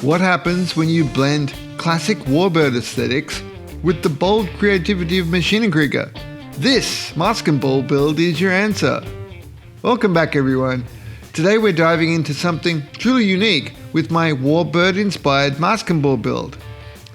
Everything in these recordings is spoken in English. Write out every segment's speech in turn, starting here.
What happens when you blend classic Warbird aesthetics with the bold creativity of Maschinen Krieger? This MASKENBALL build is your answer. Welcome back everyone. Today we're diving into something truly unique with my Warbird inspired MASKENBALL build.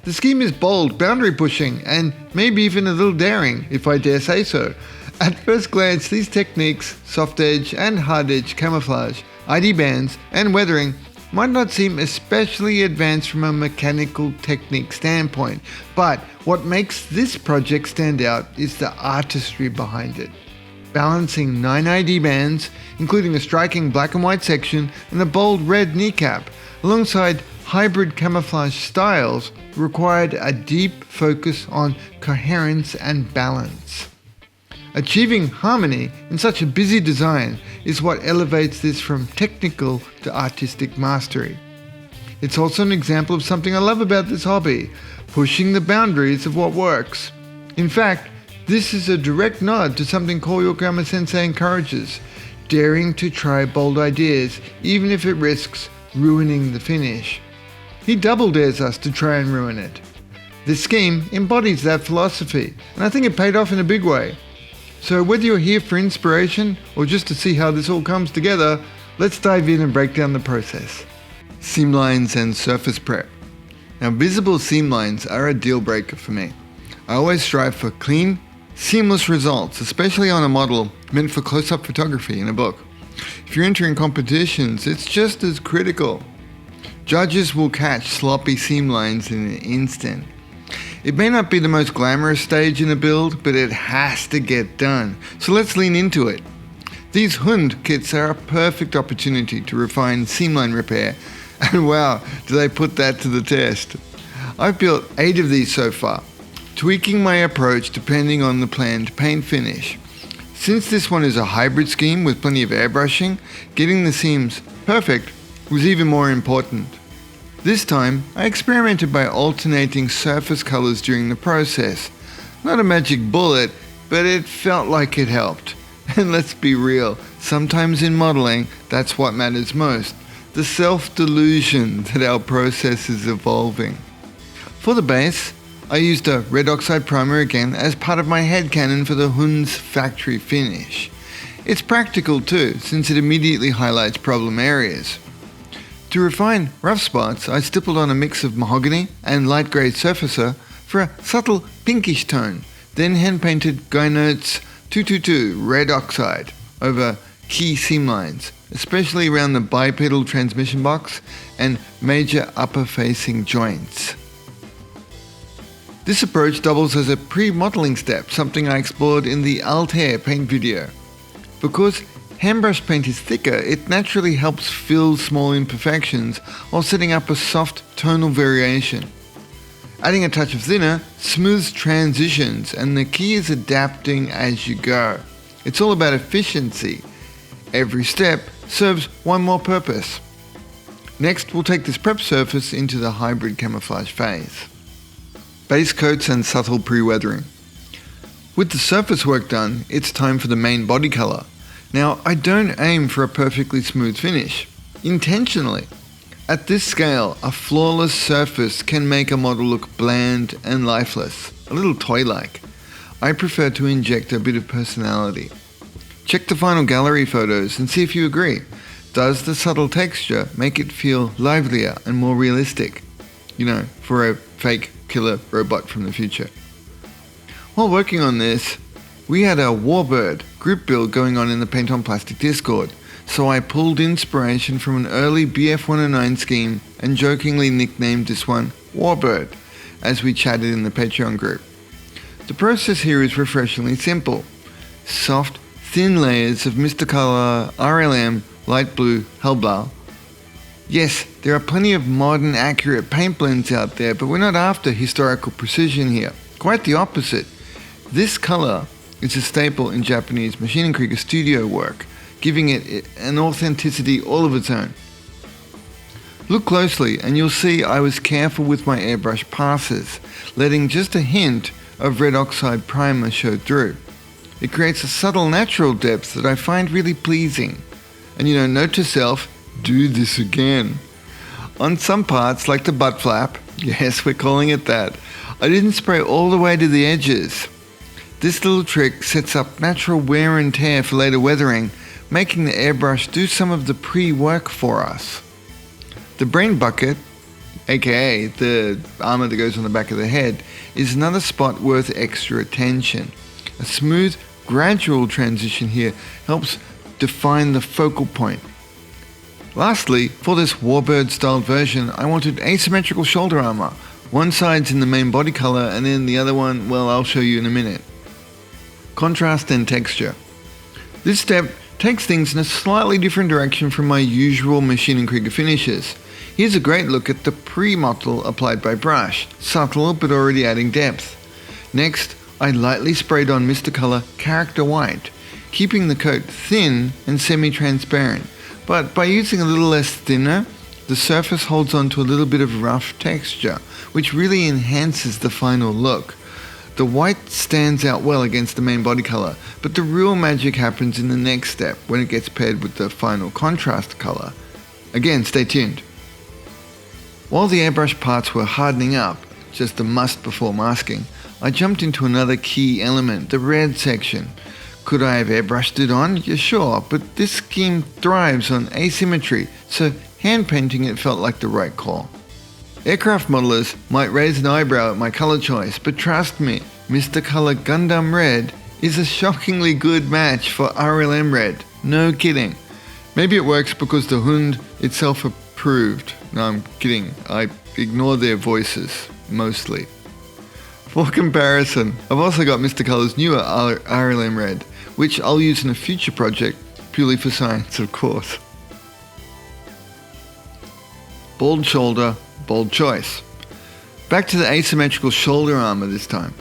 The scheme is bold, boundary pushing, and maybe even a little daring, if I dare say so. At first glance, these techniques, soft edge and hard edge camouflage, ID bands, and weathering might not seem especially advanced from a mechanical technique standpoint, but what makes this project stand out is the artistry behind it. Balancing 9 ID bands, including a striking black and white section and a bold red kneecap, alongside hybrid camouflage styles, required a deep focus on coherence and balance. Achieving harmony in such a busy design is what elevates this from technical to artistic mastery. It's also an example of something I love about this hobby, pushing the boundaries of what works. In fact, this is a direct nod to something Koyokama Sensei encourages, daring to try bold ideas even if it risks ruining the finish. He double dares us to try and ruin it. This scheme embodies that philosophy, and I think it paid off in a big way. So whether you're here for inspiration or just to see how this all comes together, let's dive in and break down the process. Seam lines and surface prep. Now, visible seam lines are a deal breaker for me. I always strive for clean, seamless results, especially on a model meant for close-up photography in a book. If you're entering competitions, it's just as critical. Judges will catch sloppy seam lines in an instant. It may not be the most glamorous stage in a build, but it has to get done. So let's lean into it. These Hund kits are a perfect opportunity to refine seamline repair, and wow, do they put that to the test. I've built 8 of these so far, tweaking my approach depending on the planned paint finish. Since this one is a hybrid scheme with plenty of airbrushing, getting the seams perfect was even more important. This time, I experimented by alternating surface colors during the process. Not a magic bullet, but it felt like it helped. And let's be real, sometimes in modeling, that's what matters most. The self-delusion that our process is evolving. For the base, I used a red oxide primer again as part of my headcanon for the Hund's factory finish. It's practical too, since it immediately highlights problem areas. To refine rough spots, I stippled on a mix of mahogany and light grey surfacer for a subtle pinkish tone, then hand-painted Guy Notes 222 red oxide over key seam lines, especially around the bipedal transmission box and major upper-facing joints. This approach doubles as a pre-mottling step, something I explored in the Altair paint video. Because handbrush paint is thicker, it naturally helps fill small imperfections while setting up a soft tonal variation. Adding a touch of thinner smooths transitions, and the key is adapting as you go. It's all about efficiency. Every step serves one more purpose. Next, we'll take this prep surface into the hybrid camouflage phase. Base coats and subtle pre-weathering. With the surface work done, it's time for the main body color. Now, I don't aim for a perfectly smooth finish, intentionally. At this scale, a flawless surface can make a model look bland and lifeless, a little toy-like. I prefer to inject a bit of personality. Check the final gallery photos and see if you agree. Does the subtle texture make it feel livelier and more realistic? You know, for a fake killer robot from the future. While working on this, we had a Warbird group build going on in the Paint on Plastic Discord, so I pulled inspiration from an early BF109 scheme and jokingly nicknamed this one Warbird as we chatted in the Patreon group. The process here is refreshingly simple. Soft, thin layers of Mr. Color RLM Light Blue Hellblau. Yes, there are plenty of modern accurate paint blends out there, but we're not after historical precision here. Quite the opposite. This color is a staple in Japanese Maschinen Krieger studio work, giving it an authenticity all of its own. Look closely and you'll see I was careful with my airbrush passes, letting just a hint of red oxide primer show through. It creates a subtle natural depth that I find really pleasing. And note to self, do this again. On some parts, like the butt flap, yes, we're calling it that, I didn't spray all the way to the edges. This little trick sets up natural wear and tear for later weathering, making the airbrush do some of the pre-work for us. The brain bucket, aka the armor that goes on the back of the head, is another spot worth extra attention. A smooth, gradual transition here helps define the focal point. Lastly, for this Warbird styled version, I wanted asymmetrical shoulder armor. One side's in the main body color and then the other one, well, I'll show you in a minute. Contrast and texture. This step takes things in a slightly different direction from my usual Maschinen Krieger finishes. Here's a great look at the pre-mottle applied by brush, subtle but already adding depth. Next, I lightly sprayed on Mr. Color Character White, keeping the coat thin and semi-transparent, but by using a little less thinner, the surface holds on to a little bit of rough texture, which really enhances the final look. The white stands out well against the main body color, but the real magic happens in the next step when it gets paired with the final contrast color. Again, stay tuned. While the airbrush parts were hardening up, just a must before masking, I jumped into another key element, the red section. Could I have airbrushed it on? Yeah, sure, but this scheme thrives on asymmetry, so hand painting it felt like the right call. Aircraft modelers might raise an eyebrow at my color choice, but trust me, Mr. Color Gundam Red is a shockingly good match for RLM Red. No kidding. Maybe it works because the Hund itself approved. No, I'm kidding. I ignore their voices, mostly. For comparison, I've also got Mr. Color's newer RLM Red, which I'll use in a future project, purely for science, of course. Bold shoulder, bold choice. Back to the asymmetrical shoulder armor this time.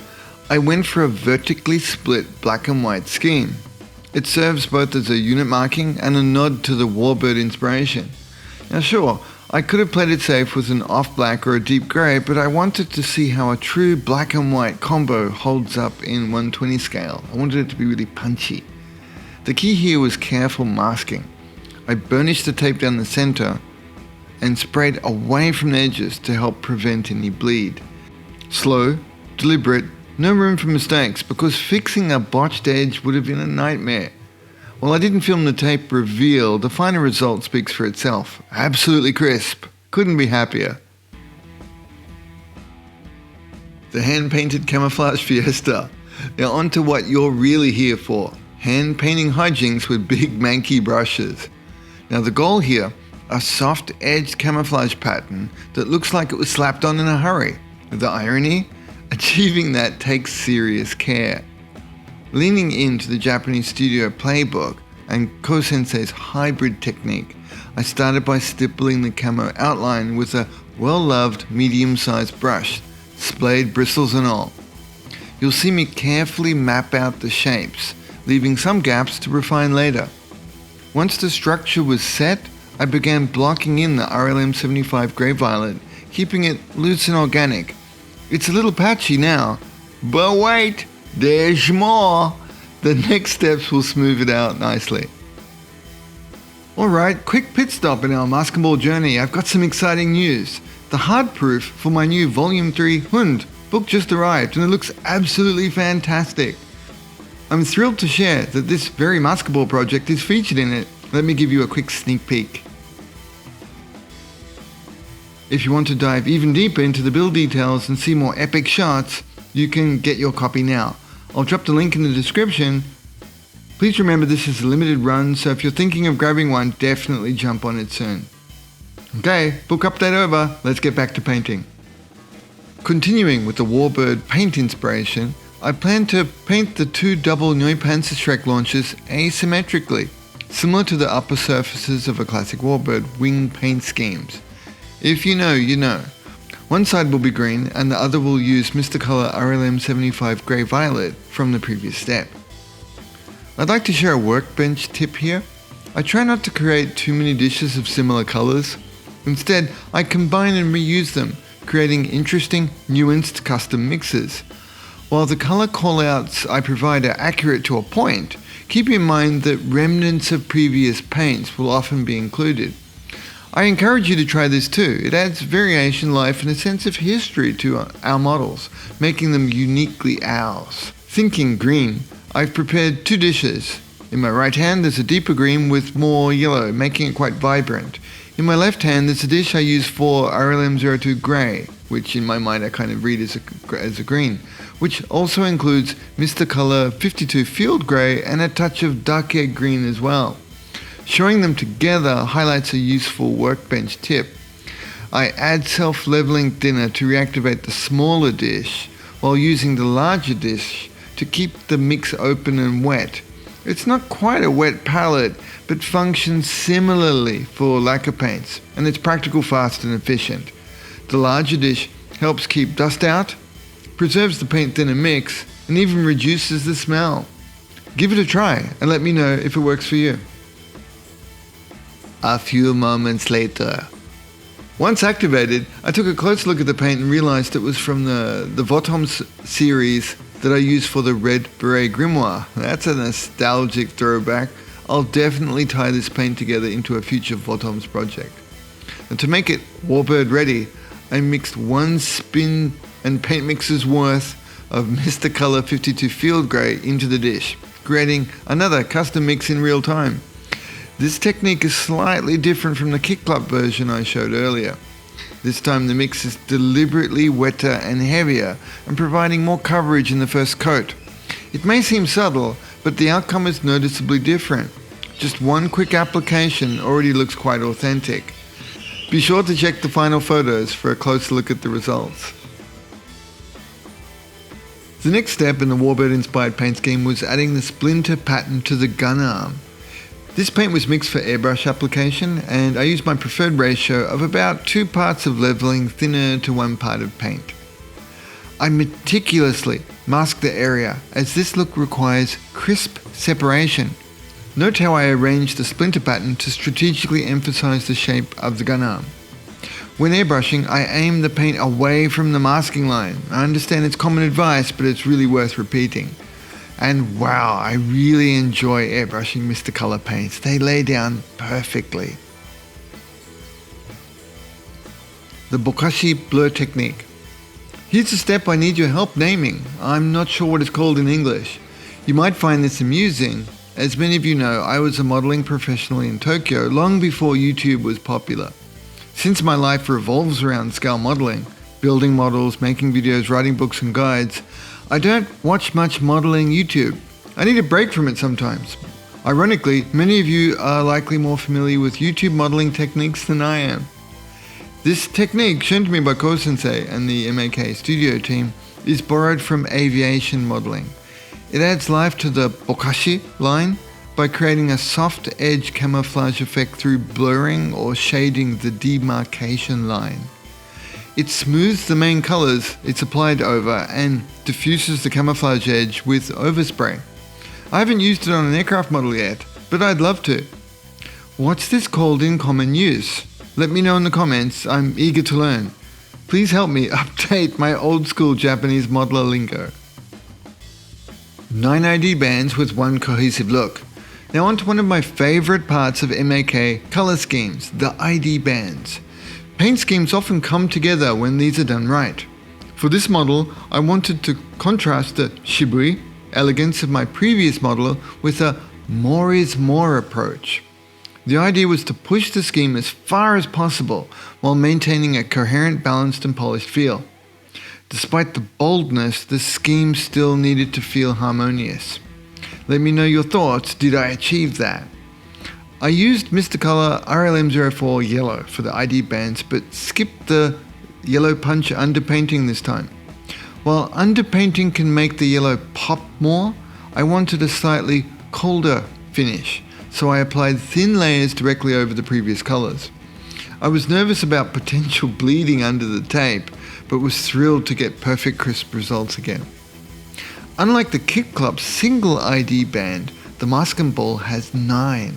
I went for a vertically split black and white scheme. It serves both as a unit marking and a nod to the Warbird inspiration. Now sure, I could have played it safe with an off black or a deep grey, but I wanted to see how a true black and white combo holds up in 1/20 scale. I wanted it to be really punchy. The key here was careful masking. I burnished the tape down the center and sprayed away from the edges to help prevent any bleed. Slow, deliberate, no room for mistakes, because fixing a botched edge would have been a nightmare. While I didn't film the tape reveal, the final result speaks for itself. Absolutely crisp. Couldn't be happier. The hand-painted Camouflage Fiesta. Now on to what you're really here for. Hand-painting hijinks with big Ma.K brushes. Now the goal here, a soft-edged camouflage pattern that looks like it was slapped on in a hurry. The irony? Achieving that takes serious care. Leaning into the Japanese studio playbook and Ko-sensei's hybrid technique, I started by stippling the camo outline with a well-loved medium-sized brush, splayed bristles and all. You'll see me carefully map out the shapes, leaving some gaps to refine later. Once the structure was set, I began blocking in the RLM 75 Grey Violet, keeping it loose and organic. It's a little patchy now, but wait! There's more! The next steps will smooth it out nicely. Alright, quick pit stop in our MASKENBALL journey. I've got some exciting news. The hard proof for my new Volume 3 Hund book just arrived and it looks absolutely fantastic. I'm thrilled to share that this very MASKENBALL project is featured in it. Let me give you a quick sneak peek. If you want to dive even deeper into the build details and see more epic shots, you can get your copy now. I'll drop the link in the description. Please remember this is a limited run, so if you're thinking of grabbing one, definitely jump on it soon. Okay, book update over, let's get back to painting. Continuing with the Warbird paint inspiration, I plan to paint the two double Neue Panzerschreck launches asymmetrically, similar to the upper surfaces of a classic Warbird wing paint schemes. If you know, you know. One side will be green and the other will use Mr. Color RLM 75 Grey Violet from the previous step. I'd like to share a workbench tip here. I try not to create too many dishes of similar colors. Instead, I combine and reuse them, creating interesting, nuanced custom mixes. While the color callouts I provide are accurate to a point, keep in mind that remnants of previous paints will often be included. I encourage you to try this too. It adds variation, life, and a sense of history to our models, making them uniquely ours. Thinking green, I've prepared 2 dishes. In my right hand there's a deeper green with more yellow, making it quite vibrant. In my left hand there's a dish I use for RLM02 grey, which in my mind I kind of read as a green, which also includes Mr. Color 52 Field Grey and a touch of dark egg green as well. Showing them together highlights a useful workbench tip. I add self-leveling thinner to reactivate the smaller dish, while using the larger dish to keep the mix open and wet. It's not quite a wet palette, but functions similarly for lacquer paints, and it's practical, fast and efficient. The larger dish helps keep dust out, preserves the paint thinner mix, and even reduces the smell. Give it a try and let me know if it works for you. A few moments later. Once activated, I took a close look at the paint and realized it was from the Votoms series that I used for the Red Beret Grimoire. That's a nostalgic throwback. I'll definitely tie this paint together into a future Votoms project. And to make it Warbird ready, I mixed 1 spin and paint mixer's worth of Mr. Color 52 Field Grey into the dish, creating another custom mix in real time. This technique is slightly different from the Kick Club version I showed earlier. This time the mix is deliberately wetter and heavier and providing more coverage in the first coat. It may seem subtle, but the outcome is noticeably different. Just 1 quick application already looks quite authentic. Be sure to check the final photos for a closer look at the results. The next step in the Warbird inspired paint scheme was adding the Splinter pattern to the gun arm. This paint was mixed for airbrush application, and I used my preferred ratio of about 2 parts of leveling thinner to 1 part of paint. I meticulously masked the area, as this look requires crisp separation. Note how I arranged the splinter pattern to strategically emphasize the shape of the gun arm. When airbrushing, I aim the paint away from the masking line. I understand it's common advice, but it's really worth repeating. And wow, I really enjoy airbrushing Mr. Color paints. They lay down perfectly. The Bokashi blur technique. Here's a step I need your help naming. I'm not sure what it's called in English. You might find this amusing. As many of you know, I was a modeling professional in Tokyo long before YouTube was popular. Since my life revolves around scale modeling, building models, making videos, writing books and guides, I don't watch much modeling YouTube. I need a break from it sometimes. Ironically, many of you are likely more familiar with YouTube modeling techniques than I am. This technique, shown to me by Ko-sensei and the Ma.K studio team, is borrowed from aviation modeling. It adds life to the Bokashi line by creating a soft edge camouflage effect through blurring or shading the demarcation line. It smooths the main colors it's applied over and diffuses the camouflage edge with overspray. I haven't used it on an aircraft model yet, but I'd love to. What's this called in common use? Let me know in the comments, I'm eager to learn. Please help me update my old school Japanese modeler lingo. 9 ID bands with 1 cohesive look. Now on to one of my favorite parts of Ma.K color schemes, the ID bands. Paint schemes often come together when these are done right. For this model, I wanted to contrast the shibui elegance of my previous model with a more is more approach. The idea was to push the scheme as far as possible while maintaining a coherent, balanced and polished feel. Despite the boldness, the scheme still needed to feel harmonious. Let me know your thoughts. Did I achieve that? I used Mr. Color RLM04 yellow for the ID bands, but skipped the yellow punch underpainting this time. While underpainting can make the yellow pop more, I wanted a slightly colder finish, so I applied thin layers directly over the previous colors. I was nervous about potential bleeding under the tape, but was thrilled to get perfect crisp results again. Unlike the Kick Club single ID band, the MASKENBALL has 9.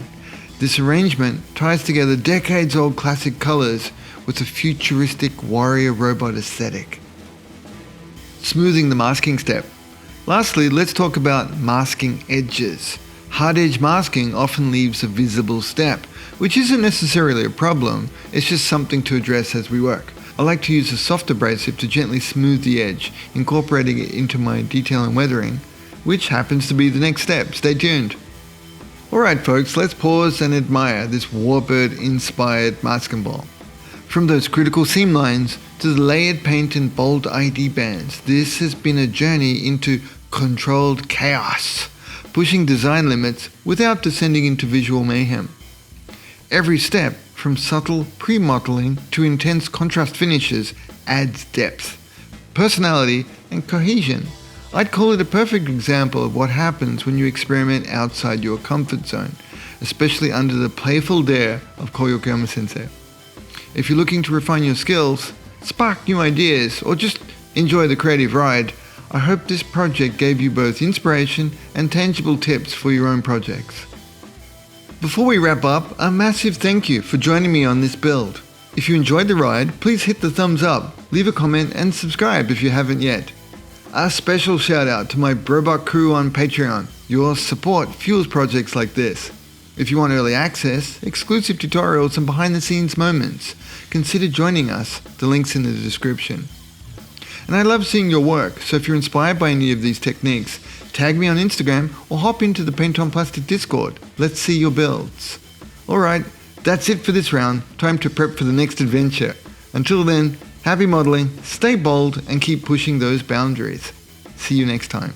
This arrangement ties together decades-old classic colors with a futuristic warrior robot aesthetic. Smoothing the masking step. Lastly, let's talk about masking edges. Hard edge masking often leaves a visible step, which isn't necessarily a problem, it's just something to address as we work. I like to use a soft abrasive to gently smooth the edge, incorporating it into my detail and weathering, which happens to be the next step. Stay tuned. Alright folks, let's pause and admire this Warbird inspired masking ball. From those critical seam lines to the layered paint and bold ID bands, this has been a journey into controlled chaos, pushing design limits without descending into visual mayhem. Every step, from subtle pre-mottling to intense contrast finishes, adds depth, personality, and cohesion. I'd call it a perfect example of what happens when you experiment outside your comfort zone, especially under the playful dare of Koyokuyama Sensei. If you're looking to refine your skills, spark new ideas, or just enjoy the creative ride, I hope this project gave you both inspiration and tangible tips for your own projects. Before we wrap up, a massive thank you for joining me on this build. If you enjoyed the ride, please hit the thumbs up, leave a comment and subscribe if you haven't yet. A special shout out to my Brobot crew on Patreon. Your support fuels projects like this. If you want early access, exclusive tutorials and behind the scenes moments, consider joining us, the link's in the description. And I love seeing your work, so if you're inspired by any of these techniques, tag me on Instagram or hop into the Paint on Plastic Discord. Let's see your builds. Alright, that's it for this round. Time to prep for the next adventure. Until then, happy modeling, stay bold and keep pushing those boundaries. See you next time.